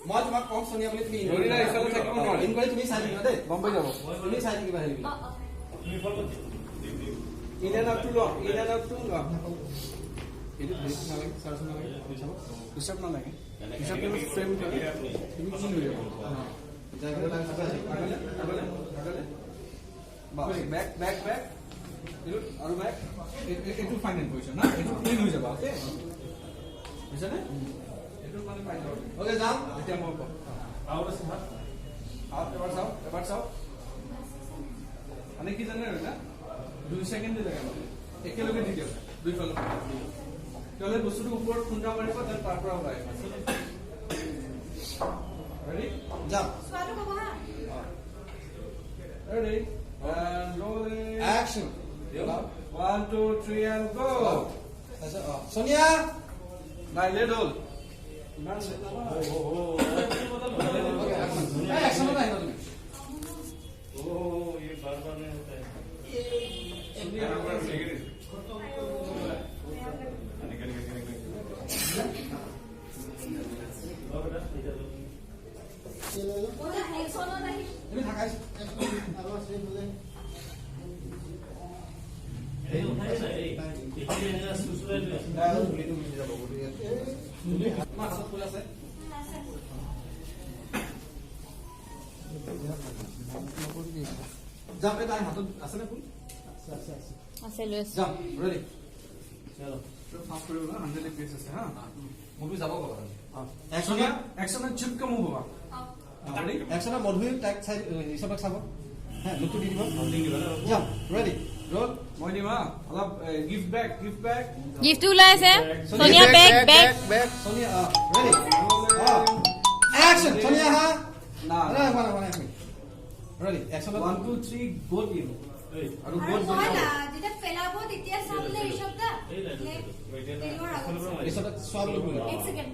মই তোমাক কম সোনিয়া বুলি তুমি ধৰি নাই ইফালে থাকিব নোৱাৰে ইন কৰি তুমি চাই দিবা দেই গম পাই যাব তুমি চাই দিবা হেৰি তুমি ফলো ইনে নাটু ল এইটো বেছ নালাগে চাৰ্জ নালাগে হিচাপ নালাগে হিচাপ তুমি ফ্ৰেম কৰি তুমি কি লৈ যাব জায়গাটা লাগে আগলে বাস ব্যাক ব্যাক ব্যাক এটো আৰু ব্যাক এটো ফাইনেল পজিশন না এটো ক্লিন হৈ যাব ওকে বুঝছ না এটো মানে ফাইন হ'ব ওকে যাও এতিয়া মই কম আউট আছে হাত এবাৰ চাও মানে কি জানে না 2 সেকেন্ড দি লাগে একেলগে দি দিও দুই ফালে তেলে বস্তুটো ওপৰত খুন্দা মাৰিব তাৰ পৰা ওলাই ৰেডি যাও स्वादो बाबा ready and rolling action 1 2 3 and go Sonia নাই লেট হল action में नहीं तुम ये बार-बार नहीं होता है ओला एक्शन नाही তুমি থাকাই আৰু আছে বোলে এই উঠাই না এই এটা সুসুরাই লৈ আছে ডায়লগ ভিডিও মিলি যাব গলি মা হাত ফুল আছে যাম এটা হাতত আছে না ফুল আছে লুইস যাম ৰেডি চলো ফাস্ট কৰিব না 100 পেজ আছে হা মুভি যাব কবা একশন একশন চুপকে মুভ হবা রেডি একশনৰ মধুৰ টাইপ চাই হিচাপত চাব হ্যাঁ লুকটো দি দিব হোল্ডিং দিবা না যাম ৰেডি রোল মই দিমা অলপ গিফট ব্যাক গিফট ওলাই আছে সোনিয়া বেক সোনিয়া ৰেডি action সোনিয়া হা না না মানে ৰেডি একশন 1 2 3 গো টিম এই আৰু আৰু গো মই না যেটা পেলাব তেতিয়া সামনে এই শব্দটা এই লাগে ওইটা না হিচাপত সব লোক বলে এক সেকেন্ড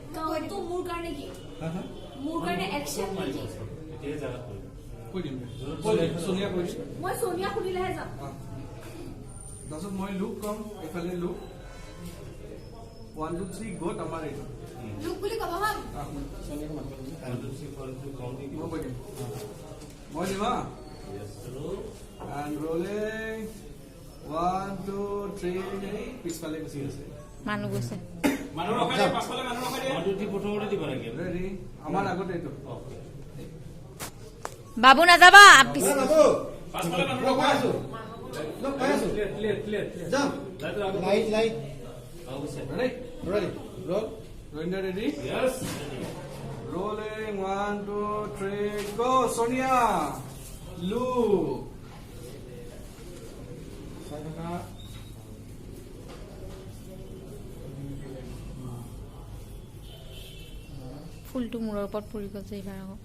তো মোৰ কাৰণে কি হ্যাঁ হ্যাঁ মোৰ কাৰণে একশন মাৰিব কি এতিয়া জায়গা কৰি কৈ দিম কৈ সোনিয়া কৈ দিম মই সোনিয়া খুলিলেহে যাম তাৰপিছত মই লুক কম এফালে লুক 1 2 3 গো আমাৰ এইটো লুক বুলি কব হম সোনিয়াক মাতিব মই কৈ দিম মই দিম হা Yes, hello. and rolling 1 2 3 পিছফালে গুচি আছে মানুহ গৈছে মানুহ ৰখাই দিয়া পাছফালে মানুহ ৰখাই দিয়া মাটি প্ৰথমতে দিব লাগে ৰেডি আমাৰ আগতে এইটো ওকে বাবু নাযাবা পিছ বাবু পাছফালে মানুহ ৰখাই ৰখাই আছো লোক পাই আছো ক্লিয়াৰ যাম লাইট আগত লাইট আগছে ৰেডি ৰেডি ৰল গোইন্দা ready yes rolling 1 2 3 go sonia look ফুলটো মূৰৰ ওপৰত পৰি গ'ল যে এইবাৰ আকৌ